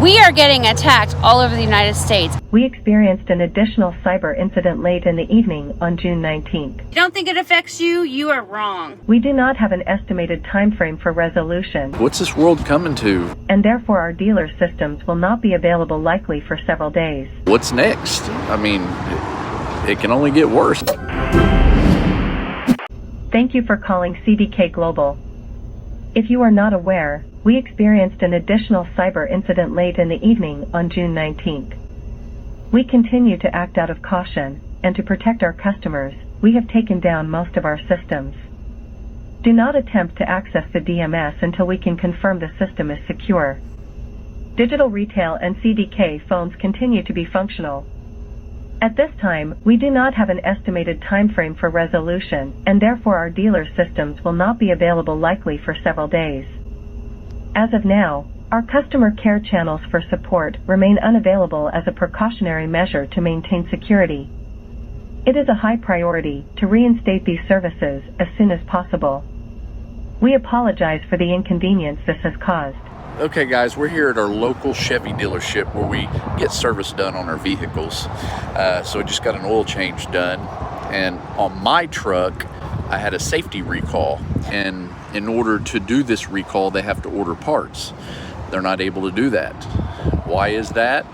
We are getting attacked all over the United States. We experienced an additional cyber incident late in the evening on June 19th. You don't think it affects you? You are wrong. We do not have an estimated time frame for resolution. What's this world coming to? And therefore our dealer systems will not be available likely for several days. What's next? I mean, it can only get worse. Thank you for calling CDK Global. If you are not aware, we experienced an additional cyber incident late in the evening on June 19th. We continue to act out of caution, and to protect our customers, we have taken down most of our systems. Do not attempt to access the DMS until we can confirm the system is secure. Digital retail and CDK phones continue to be functional. At this time, we do not have an estimated time frame for resolution, and therefore our dealer systems will not be available likely for several days. As of now, our customer care channels for support remain unavailable as a precautionary measure to maintain security. It is a high priority to reinstate these services as soon as possible. We apologize for the inconvenience this has caused. Okay guys, we're here at our local Chevy dealership where we get service done on our vehicles. So I just got an oil change done, and on my truck I had a safety recall, and in order to do this recall they have to order parts. They're not able to do that. Why is that?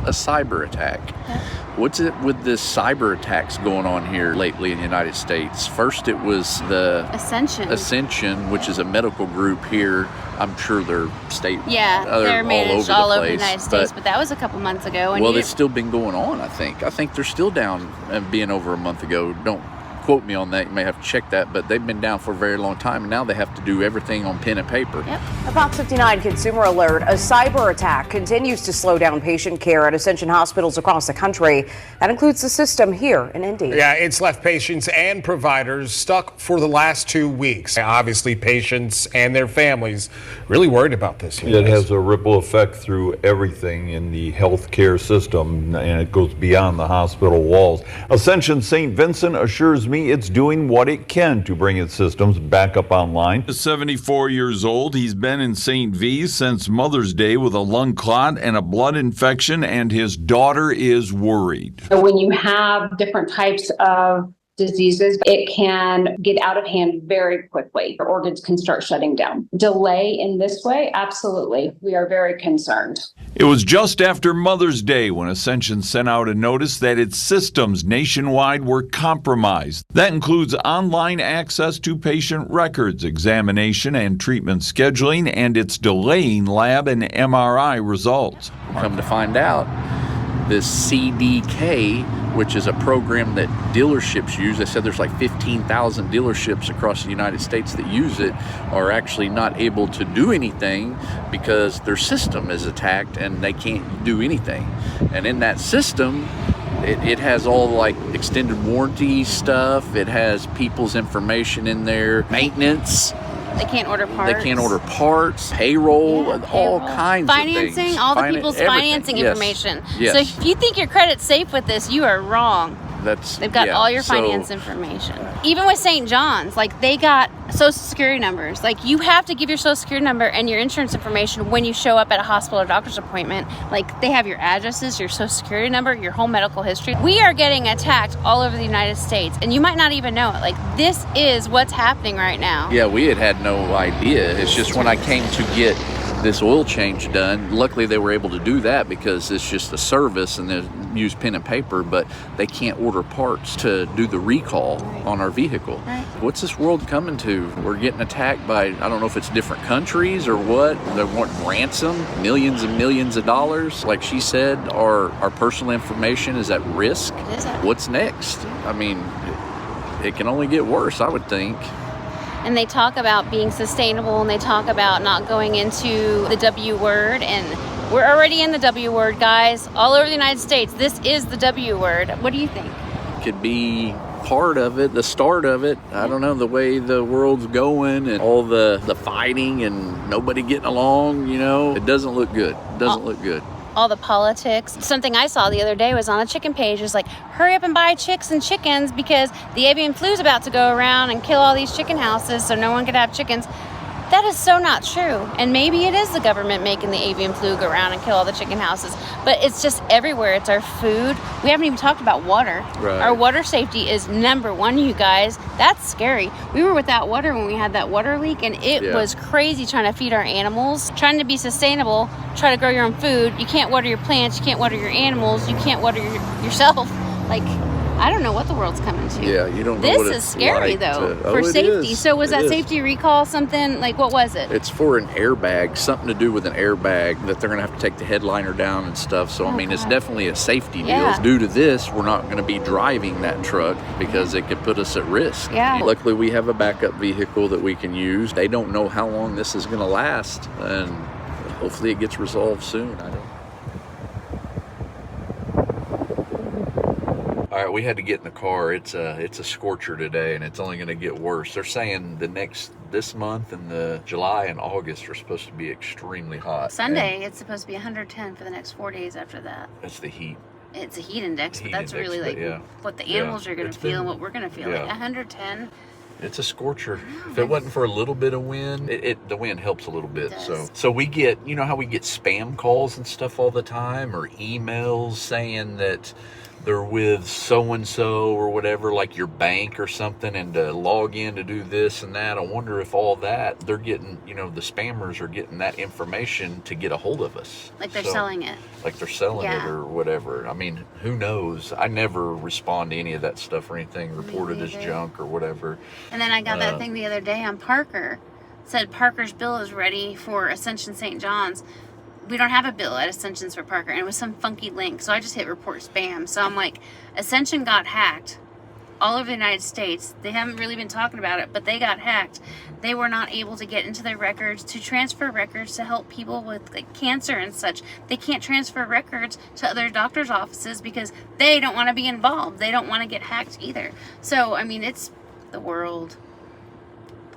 A cyber attack. Yeah. What's it with this cyber attacks going on here lately in the United States? First it was the Ascension, which is a medical group here. I'm sure they're state. Yeah, they're managed all over the United States, but that was a couple months ago. And well, it's still been going on, I think. I think they're still down and being over a month ago. Don't quote me on that, you may have to check that, but they've been down for a very long time, and now they have to do everything on pen and paper. Yep. A Fox 59 consumer alert. A cyber attack continues to slow down patient care at Ascension hospitals across the country. That includes the system here in Indy. Yeah, it's left patients and providers stuck for the last 2 weeks. Obviously, patients and their families really worried about this. It has a ripple effect through everything in the healthcare system, and it goes beyond the hospital walls. Ascension St. Vincent assures me it's doing what it can to bring its systems back up online. 74 years old, he's been in St. V since Mother's Day with a lung clot and a blood infection, and his daughter is worried. When you have different types of diseases, it can get out of hand very quickly. Your organs can start shutting down. Delay in this way? Absolutely. We are very concerned. It was just after Mother's Day when Ascension sent out a notice that its systems nationwide were compromised. That includes online access to patient records, examination and treatment scheduling, and it's delaying lab and MRI results. Come to find out, this CDK, which is a program that dealerships use. They said there's like 15,000 dealerships across the United States that use it, are actually not able to do anything because their system is attacked and they can't do anything. And in that system, it has all like extended warranty stuff. It has people's information in there, maintenance. They can't order parts. Payroll, all kinds of things. Financing, all the people's financing information. Yes. So if you think your credit's safe with this, you are wrong. They've got all your finance information. Even with St. John's, like they got social security numbers. Like you have to give your social security number and your insurance information when you show up at a hospital or doctor's appointment. Like they have your addresses, your social security number, your whole medical history. We are getting attacked all over the United States, and you might not even know it. Like this is what's happening right now. Yeah, we had no idea. It's just when I came to get this oil change done, luckily they were able to do that because it's just a service and they use pen and paper, but they can't order parts to do the recall on our vehicle. Right. What's this world coming to? We're getting attacked by, I don't know if it's different countries or what. They want ransom, millions and millions of dollars. Like she said, our personal information is at risk. What's next? I mean, it can only get worse, I would think. And they talk about being sustainable, and they talk about not going into the W word, and we're already in the W word, guys, all over the United States. This is the W word. What do you think? Could be part of it, the start of it. I don't know, the way the world's going and all the fighting and nobody getting along, you know, it doesn't look good. It doesn't look good. All the politics. Something I saw the other day was on the chicken page. It was like, hurry up and buy chicks and chickens because the avian flu is about to go around and kill all these chicken houses so no one could have chickens. That is so not true. And maybe it is the government making the avian flu go around and kill all the chicken houses. But it's just everywhere. It's our food. We haven't even talked about water. Right. Our water safety is number one, you guys. That's scary. We were without water when we had that water leak, and it was crazy trying to feed our animals. Trying to be sustainable, try to grow your own food. You can't water your plants. You can't water your animals. You can't water yourself. Like, I don't know what the world's coming to. Yeah, you don't know this what is it's scary, like though, to, for safety. Is. So was that is. safety recall something? Like, what was it? It's for an airbag, something to do with an airbag that they're going to have to take the headliner down and stuff. So, I mean, it's definitely a safety deal. Due to this, we're not going to be driving that truck because it could put us at risk. Yeah. Luckily, we have a backup vehicle that we can use. They don't know how long this is going to last, and hopefully it gets resolved soon. I don't. All right, we had to get in the car. It's a scorcher today, and it's only going to get worse. They're saying this month and the July and August are supposed to be extremely hot. Sunday, it's supposed to be 110 for the next 4 days after that. That's the heat. It's a heat index, but that's index, really like what the animals are going to feel and what we're going to feel. Like 110. It's a scorcher. If it wasn't for a little bit of wind, the wind helps a little bit. So we get, you know how we get spam calls and stuff all the time, or emails saying that they're with so-and-so or whatever, like your bank or something, and to log in to do this and that. I wonder if all that, they're getting, the spammers are getting that information to get a hold of us. Like they're selling it. Like they're selling it or whatever. I mean, who knows? I never respond to any of that stuff or anything, reported as junk or whatever. And then I got that thing the other day on Parker. It said Parker's bill is ready for Ascension St. John's. We don't have a bill at Ascension's for Parker, and it was some funky link, so I just hit report spam. So I'm like, Ascension got hacked all over the United States. They haven't really been talking about it, but they got hacked. They were not able to get into their records to transfer records to help people with like cancer and such. They can't transfer records to other doctors' offices because they don't want to be involved. They don't want to get hacked either. So, I mean, it's the world.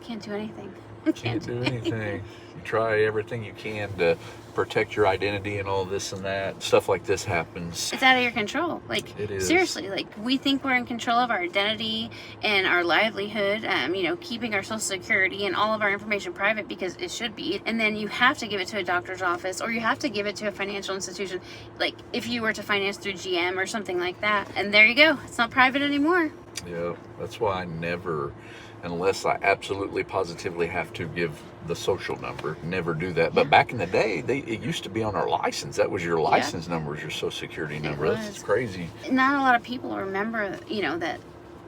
Can't do anything. Can't do anything. You try everything you can to protect your identity and all this and that. Stuff like this happens. It's out of your control. Like, it is. Seriously, like, we think we're in control of our identity and our livelihood, keeping our social security and all of our information private because it should be. And then you have to give it to a doctor's office, or you have to give it to a financial institution. Like, if you were to finance through GM or something like that. And there you go. It's not private anymore. Yeah, that's why I never, unless I absolutely positively have to give the social number, never do that. But back in the day, it used to be on our license. That was your license number, was your social security number. That's crazy. Not a lot of people remember, that.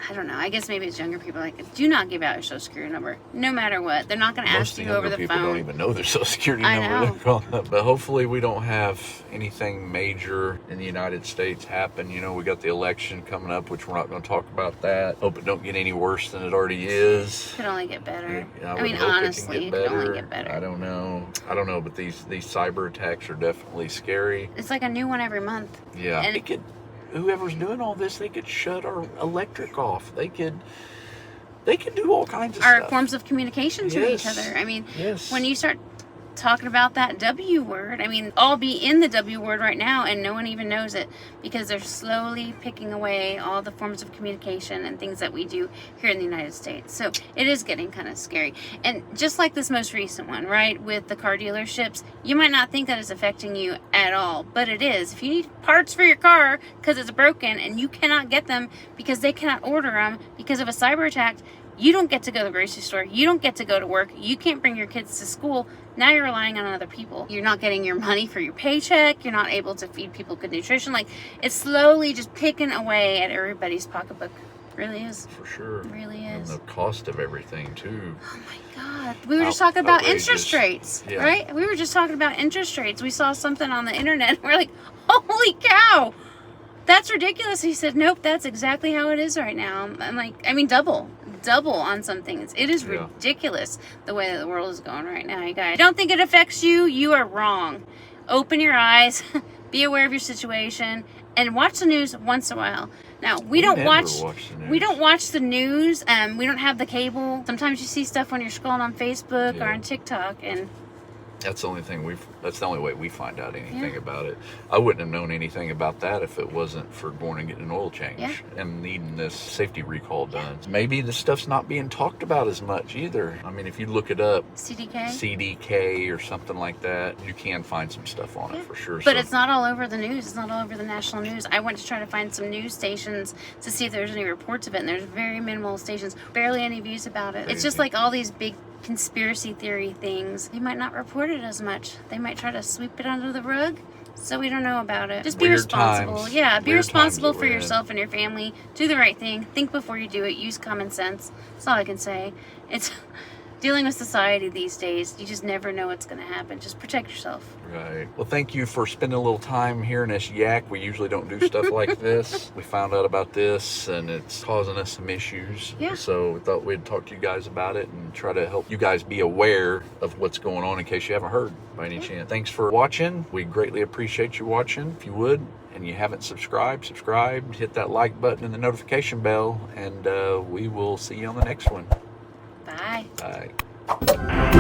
I don't know. I guess maybe it's younger people. Like, do not give out your social security number, no matter what. They're not going to ask you over the phone. Most people don't even know their social security number. They're calling up. But hopefully, we don't have anything major in the United States happen. We got the election coming up, which we're not going to talk about that. Hope it don't get any worse than it already is. It could only get better. I mean, honestly, it could only get better. I don't know. But these cyber attacks are definitely scary. It's like a new one every month. Yeah. And whoever's doing all this, they could shut our electric off. They could do all kinds of stuff. Our forms of communication to each other. I mean, when you start talking about that W word, I'll be in the W word right now and no one even knows it because they're slowly picking away all the forms of communication and things that we do here in the United States. So it is getting kind of scary. And just like this most recent one, right, with the car dealerships, you might not think that it's affecting you at all, but it is. If you need parts for your car because it's broken and you cannot get them because they cannot order them because of a cyber attack, you don't get to go to the grocery store. You don't get to go to work. You can't bring your kids to school. Now you're relying on other people. You're not getting your money for your paycheck. You're not able to feed people good nutrition. Like, it's slowly just picking away at everybody's pocketbook. It really is. For sure. It really is. And the cost of everything, too. Oh, my God. We were just talking about interest rates, right? We were just talking about interest rates. We saw something on the internet. We're like, holy cow. That's ridiculous. He said, nope, that's exactly how it is right now. I'm like, double on some things. It is ridiculous the way that the world is going right now, you guys. Don't think it affects you. You are wrong. Open your eyes, be aware of your situation, and watch the news once in a while. Now, we don't watch the news. We don't have the cable. Sometimes you see stuff when you're scrolling on Facebook or on TikTok, and That's the only thing that's the only way we find out anything about it. I wouldn't have known anything about that if it wasn't for going and getting an oil change and needing this safety recall done. Maybe this stuff's not being talked about as much either. I mean, if you look it up, CDK or something like that, you can find some stuff on it for sure. But it's not all over the news. It's not all over the national news. I went to try to find some news stations to see if there's any reports of it, and there's very minimal stations, barely any views about it. It's just like all these big conspiracy theory things. They might not report it as much. They might try to sweep it under the rug so we don't know about it. Just be responsible. Be responsible for yourself and your family. Do the right thing. Think before you do it. Use common sense. That's all I can say. It's dealing with society these days. You just never know what's going to happen. Just protect yourself. Right. Well, thank you for spending a little time hearing us yak. We usually don't do stuff like this. We found out about this and it's causing us some issues. So we thought we'd talk to you guys about it and try to help you guys be aware of what's going on in case you haven't heard by any chance. Thanks for watching. We greatly appreciate you watching. If you would, and you haven't subscribed, hit that like button and the notification bell, and we will see you on the next one. Bye. Bye.